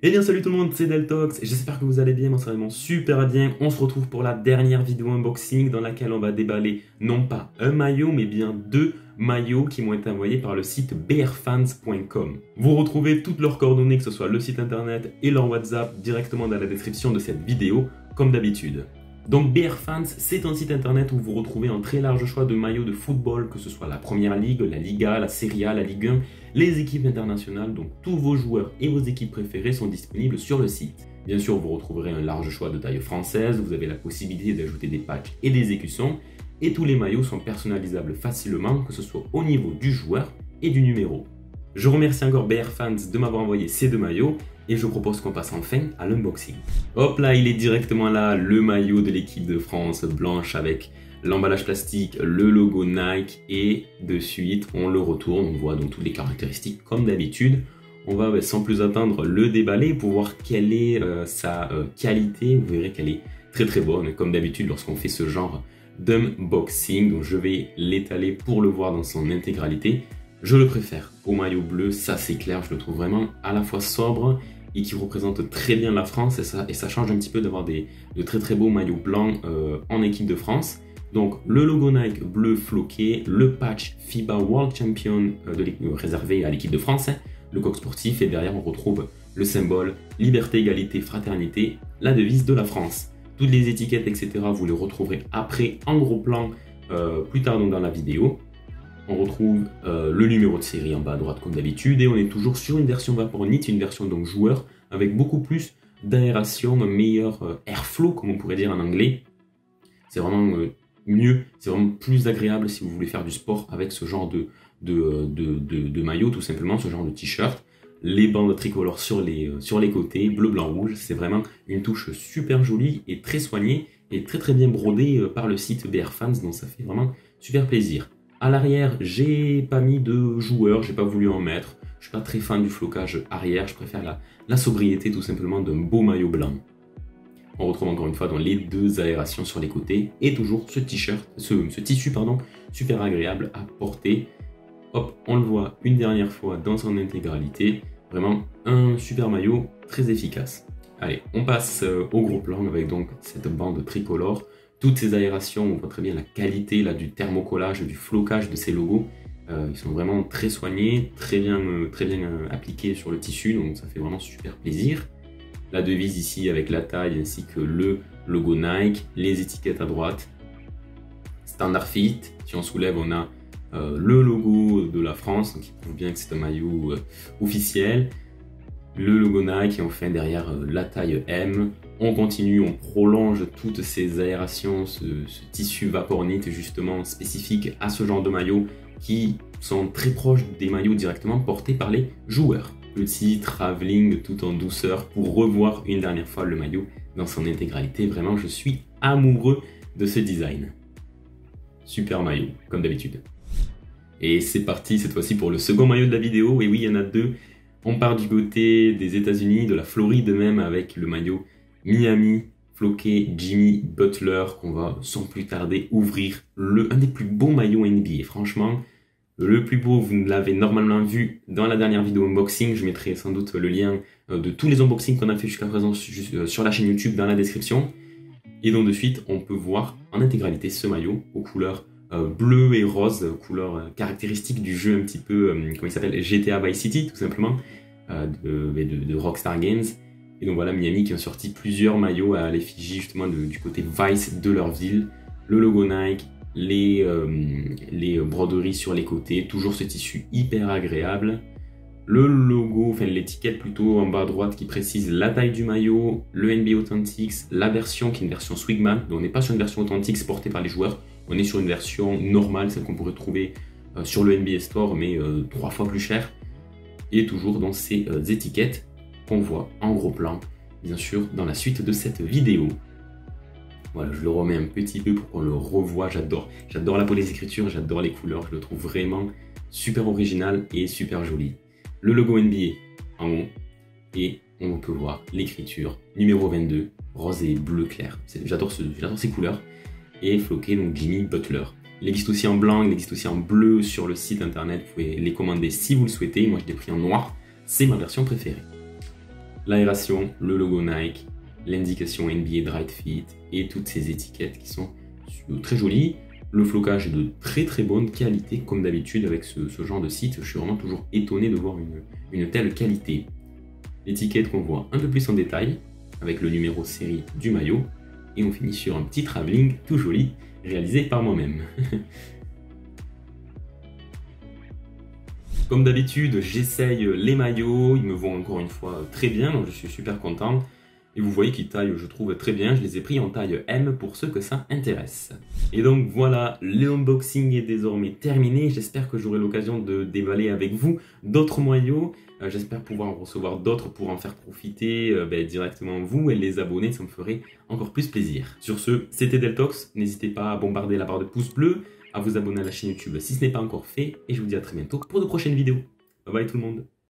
Eh bien salut tout le monde, c'est Deltox, j'espère que vous allez bien, moi ça va vraiment super bien. On se retrouve pour la dernière vidéo unboxing dans laquelle on va déballer non pas un maillot mais bien deux maillots qui m'ont été envoyés par le site brfans.com. Vous retrouvez toutes leurs coordonnées, que ce soit le site internet et leur WhatsApp, directement dans la description de cette vidéo, comme d'habitude. Donc BRFans, c'est un site internet où vous retrouvez un très large choix de maillots de football, que ce soit la Première Ligue, la Liga, la Serie A, la Ligue 1, les équipes internationales, donc tous vos joueurs et vos équipes préférées sont disponibles sur le site. Bien sûr, vous retrouverez un large choix de taille française, vous avez la possibilité d'ajouter des patchs et des écussons, et tous les maillots sont personnalisables facilement, que ce soit au niveau du joueur et du numéro. Je remercie encore BRFans de m'avoir envoyé ces deux maillots, et je propose qu'on passe enfin à l'unboxing. Hop là, il est directement là, le maillot de l'équipe de France, blanche avec l'emballage plastique, le logo Nike, et de suite on le retourne, on voit donc toutes les caractéristiques comme d'habitude. On va sans plus attendre le déballer pour voir quelle est sa qualité. Vous verrez qu'elle est très très bonne, comme d'habitude lorsqu'on fait ce genre d'unboxing. Donc je vais l'étaler pour le voir dans son intégralité. Je le préfère au maillot bleu, ça c'est clair, je le trouve vraiment à la fois sobre et qui représente très bien la France, et ça change un petit peu d'avoir de très très beaux maillots blancs en équipe de France. Donc le logo Nike bleu floqué, le patch FIBA World Champion réservé à l'équipe de France, le coq sportif, et derrière on retrouve le symbole liberté, égalité, fraternité, la devise de la France. Toutes les étiquettes, etc. vous les retrouverez après en gros plan plus tard dans la vidéo. On retrouve le numéro de série en bas à droite comme d'habitude, et on est toujours sur une version Vapornit, une version donc joueur avec beaucoup plus d'aération, un meilleur airflow comme on pourrait dire en anglais. C'est vraiment mieux, c'est vraiment plus agréable si vous voulez faire du sport avec ce genre de maillot, tout simplement, ce genre de t-shirt. Les bandes tricolores sur les côtés, bleu, blanc, rouge, c'est vraiment une touche super jolie et très soignée et très très bien brodée par le site BRFans, donc ça fait vraiment super plaisir. À l'arrière, j'ai pas mis de joueur, j'ai pas voulu en mettre. Je suis pas très fan du flocage arrière, je préfère la sobriété tout simplement d'un beau maillot blanc. On retrouve encore une fois dans les deux aérations sur les côtés, et toujours ce t-shirt, ce tissu pardon, super agréable à porter. Hop, on le voit une dernière fois dans son intégralité. Vraiment un super maillot très efficace. Allez, on passe au gros plan avec donc cette bande tricolore. Toutes ces aérations, on voit très bien la qualité là, du thermocollage, du flocage de ces logos. Ils sont vraiment très soignés, très bien appliqués sur le tissu, donc ça fait vraiment super plaisir. La devise ici avec la taille ainsi que le logo Nike, les étiquettes à droite. Standard fit, si on soulève on a le logo de la France, donc qui prouve bien que c'est un maillot officiel. Le logo Nike, et enfin derrière la taille M. On continue, on prolonge toutes ces aérations, ce tissu Vapornit justement spécifique à ce genre de maillots qui sont très proches des maillots directement portés par les joueurs. Petit travelling tout en douceur pour revoir une dernière fois le maillot dans son intégralité. Vraiment, je suis amoureux de ce design. Super maillot, comme d'habitude. Et c'est parti cette fois-ci pour le second maillot de la vidéo. Et oui, il y en a deux. On part du côté des États-Unis, de la Floride même, avec le maillot Miami floqué Jimmy Butler, qu'on va sans plus tarder ouvrir. Un des plus beaux maillots NBA, franchement. Le plus beau, vous l'avez normalement vu dans la dernière vidéo unboxing. Je mettrai sans doute le lien de tous les unboxings qu'on a fait jusqu'à présent sur la chaîne YouTube dans la description. Et donc de suite, on peut voir en intégralité ce maillot aux couleurs bleu et rose, couleurs caractéristiques du jeu un petit peu, comment il s'appelle, GTA Vice City tout simplement, de Rockstar Games. Et donc voilà, Miami qui ont sorti plusieurs maillots à l'effigie justement du côté Vice de leur ville. Le logo Nike, les broderies sur les côtés, toujours ce tissu hyper agréable. Le logo, enfin l'étiquette plutôt en bas à droite qui précise la taille du maillot, le NBA Authentics, la version qui est une version Swigman. Donc on n'est pas sur une version Authentics portée par les joueurs, on est sur une version normale, celle qu'on pourrait trouver sur le NBA Store, mais 3 fois plus cher. Et toujours dans ces étiquettes qu'on voit en gros plan, bien sûr, dans la suite de cette vidéo. Voilà, je le remets un petit peu pour qu'on le revoie, j'adore la police d'écriture, j'adore les couleurs, je le trouve vraiment super original et super joli. Le logo NBA en haut, et on peut voir l'écriture numéro 22, rose et bleu clair. J'adore ces couleurs. Et floqué, donc Jimmy Butler. Il existe aussi en blanc, il existe aussi en bleu sur le site internet, vous pouvez les commander si vous le souhaitez. Moi je l'ai pris en noir, c'est ma version préférée. l'aération, le logo Nike, l'indication NBA Dry Fit et toutes ces étiquettes qui sont très jolies. Le flocage est de très bonne qualité, comme d'habitude avec ce genre de site. Je suis vraiment toujours étonné de voir une telle qualité. L'étiquette qu'on voit un peu plus en détail, avec le numéro série du maillot. Et on finit sur un petit travelling tout joli, réalisé par moi-même. Comme d'habitude, j'essaye les maillots, ils me vont encore une fois très bien, donc je suis super content. Et vous voyez qu'ils taillent, je trouve, très bien. Je les ai pris en taille M pour ceux que ça intéresse. Et donc voilà, le unboxing est désormais terminé. J'espère que j'aurai l'occasion de déballer avec vous d'autres maillots. J'espère pouvoir en recevoir d'autres pour en faire profiter directement vous et les abonnés. Ça me ferait encore plus plaisir. Sur ce, c'était Deltox. N'hésitez pas à bombarder la barre de pouce bleu, à vous abonner à la chaîne YouTube si ce n'est pas encore fait. Et je vous dis à très bientôt pour de prochaines vidéos. Bye bye tout le monde.